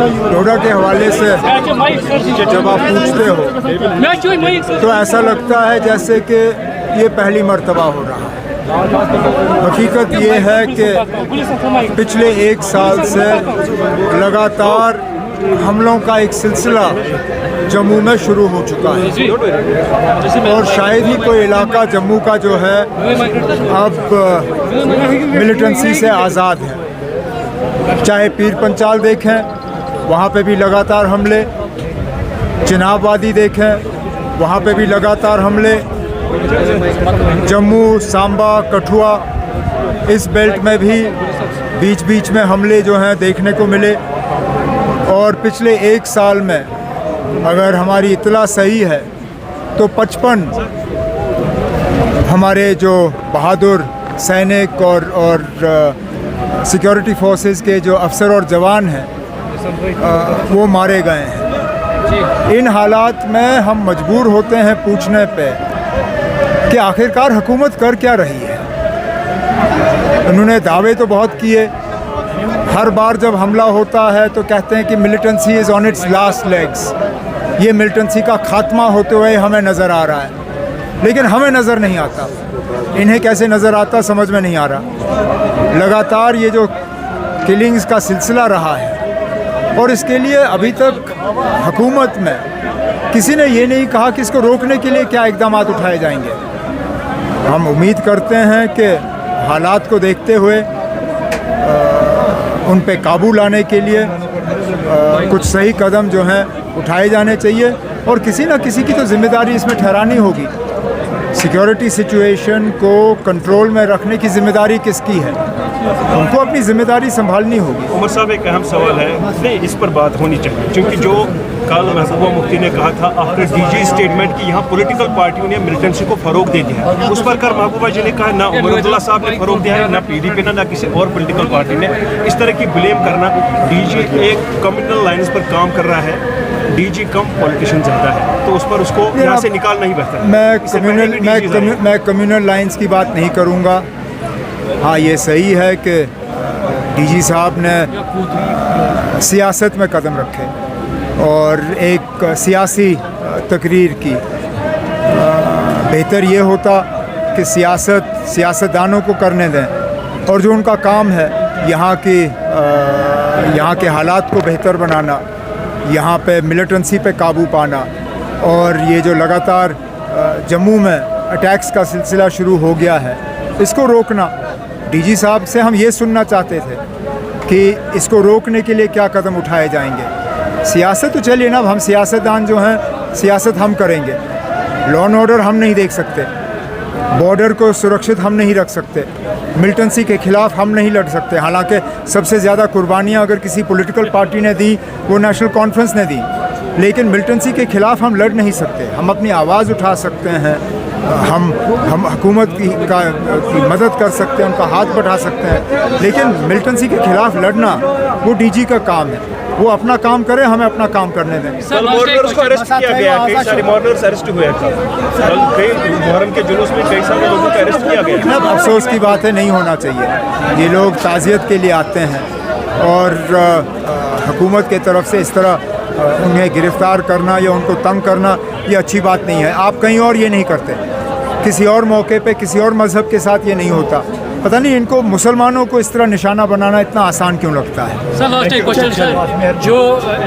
डोडा के हवाले से जब आप पूछते हो तो ऐसा लगता है जैसे कि ये पहली मर्तबा हो रहा है। हकीकत ये है कि पिछले एक साल से लगातार हमलों का एक सिलसिला जम्मू में शुरू हो चुका है और शायद ही कोई इलाका जम्मू का जो है अब मिलिटेंसी से आज़ाद है। चाहे पीर पंचाल देखें, वहाँ पे भी लगातार हमले, चिनाब वादी देखें, वहाँ पे भी लगातार हमले, जम्मू, सांबा, कठुआ, इस बेल्ट में भी बीच बीच में हमले जो हैं देखने को मिले। और पिछले एक साल में अगर हमारी इत्तला सही है तो 55 हमारे जो बहादुर सैनिक और सिक्योरिटी फोर्सेस के जो अफसर और जवान हैं वो मारे गए हैं। इन हालात में हम मजबूर होते हैं पूछने पे कि आखिरकार हुकूमत कर क्या रही है। उन्होंने दावे तो बहुत किए, हर बार जब हमला होता है तो कहते हैं कि militancy is on it's last legs, ये मिलिटेंसी का खात्मा होते हुए हमें नज़र आ रहा है, लेकिन हमें नज़र नहीं आता। इन्हें कैसे नज़र आता समझ में नहीं आ रहा। लगातार ये जो किलिंग्स का सिलसिला रहा है और इसके लिए अभी तक हुकूमत में किसी ने ये नहीं कहा कि इसको रोकने के लिए क्या इक़दाम उठाए जाएंगे। हम उम्मीद करते हैं कि हालात को देखते हुए उन पे काबू लाने के लिए कुछ सही कदम जो हैं उठाए जाने चाहिए और किसी न किसी की तो जिम्मेदारी इसमें ठहरानी होगी। सिक्योरिटी सिचुएशन को कंट्रोल में रखने की जिम्मेदारी किसकी है? उनको अपनी जिम्मेदारी संभालनी होगी। उमर साहब, एक अहम सवाल है, इस पर बात होनी चाहिए, क्योंकि जो कल महबूबा मुफ्ती ने कहा था आफ्टर डीजी स्टेटमेंट कि यहाँ पॉलिटिकल पार्टियों ने मिलिटेंसी को फ़रोग दे दिया है, उस पर कर महबूबा जी ने कहा ना उमर अब्दुल्ला साहब ने फ़रोग दिया है, ना PDP ने, ना किसी और पॉलिटिकल पार्टी ने। इस तरह की ब्लेम करना, डीजी एक कम्युनल लाइन्स पर काम कर रहा है, डीजी कम पॉलिटिशियन ज़्यादा है, तो उस पर उसको यहाँ से निकालना ही बेहतर है। मैं कम्युनल लाइन्स की बात नहीं करूँगा। हाँ, ये सही है कि डीजी साहब ने सियासत में कदम रखे और एक सियासी तकरीर की। बेहतर ये होता कि सियासतदानों को करने दें और जो उनका काम है यहाँ के हालात को बेहतर बनाना, यहाँ पे मिलिटेंसी पे काबू पाना और ये जो लगातार जम्मू में अटैक्स का सिलसिला शुरू हो गया है इसको रोकना। डीजी साहब से हम ये सुनना चाहते थे कि इसको रोकने के लिए क्या कदम उठाए जाएंगे। सियासत तो चलिए ना, हम सियासतदान जो हैं सियासत हम करेंगे, लॉ एंड ऑर्डर हम नहीं देख सकते, बॉर्डर को सुरक्षित हम नहीं रख सकते, मिलिटेंसी के ख़िलाफ़ हम नहीं लड़ सकते। हालांकि सबसे ज़्यादा कुर्बानियाँ अगर किसी पॉलिटिकल पार्टी ने दी वो नेशनल कॉन्फ्रेंस ने दी, लेकिन मिलिटेंसी के ख़िलाफ़ हम लड़ नहीं सकते। हम अपनी आवाज़ उठा सकते हैं, हम हुकूमत की मदद कर सकते हैं, उनका हाथ बढ़ा सकते हैं, लेकिन मिलिटेंसी के ख़िलाफ़ लड़ना वो डीजी का काम है। वो अपना काम करे, हमें अपना काम करने दें। मॉर्नर्स को अरेस्ट किया गया, कई सारे मॉर्नर्स अरेस्ट हुए हैं, मुहर्रम के जुलूस में कई सारे लोगों को अरेस्ट किया गया। अब अफसोस की बात है, नहीं होना चाहिए। ये लोग ताज़ियत के लिए आते हैं और हुकूमत के तरफ से इस तरह उन्हें गिरफ़्तार करना या उनको तंग करना ये अच्छी बात नहीं है। आप कहीं और ये नहीं करते, किसी और मौके पे किसी और मज़हब के साथ ये नहीं होता। पता नहीं इनको मुसलमानों को इस तरह निशाना बनाना इतना आसान क्यों लगता है। सर, लास्ट एक क्वेश्चन सर, जो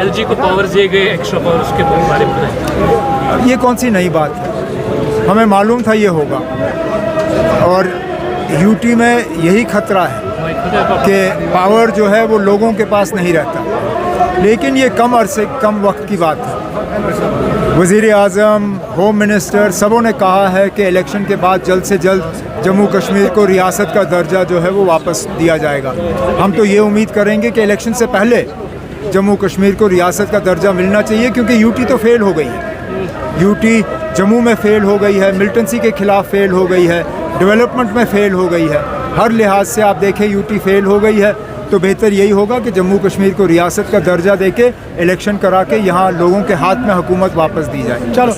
LG को पावर्स दिए गए, एक्स्ट्रा पावर्स के बारे में बताएं। ये कौन सी नई बात है? हमें मालूम था ये होगा और यूटी में यही खतरा है कि पावर जो है वो लोगों के पास नहीं रहता, लेकिन ये कम वक्त की बात है। वज़ीर आज़म, होम मिनिस्टर सबों ने कहा है कि इलेक्शन के बाद जल्द से जल्द जम्मू कश्मीर को रियासत का दर्जा जो है वो वापस दिया जाएगा। हम तो ये उम्मीद करेंगे कि इलेक्शन से पहले जम्मू कश्मीर को रियासत का दर्जा मिलना चाहिए, क्योंकि यूटी तो फेल हो गई है। यूटी जम्मू में फेल हो गई है, मिलिटेंसी के ख़िलाफ़ फेल हो गई है, डेवलपमेंट में फेल हो गई है, हर लिहाज से आप देखें यूटी फेल हो गई है। तो बेहतर यही होगा कि जम्मू कश्मीर को रियासत का दर्जा देके इलेक्शन करा के यहाँ लोगों के हाथ में हुकूमत वापस दी जाए। चलो।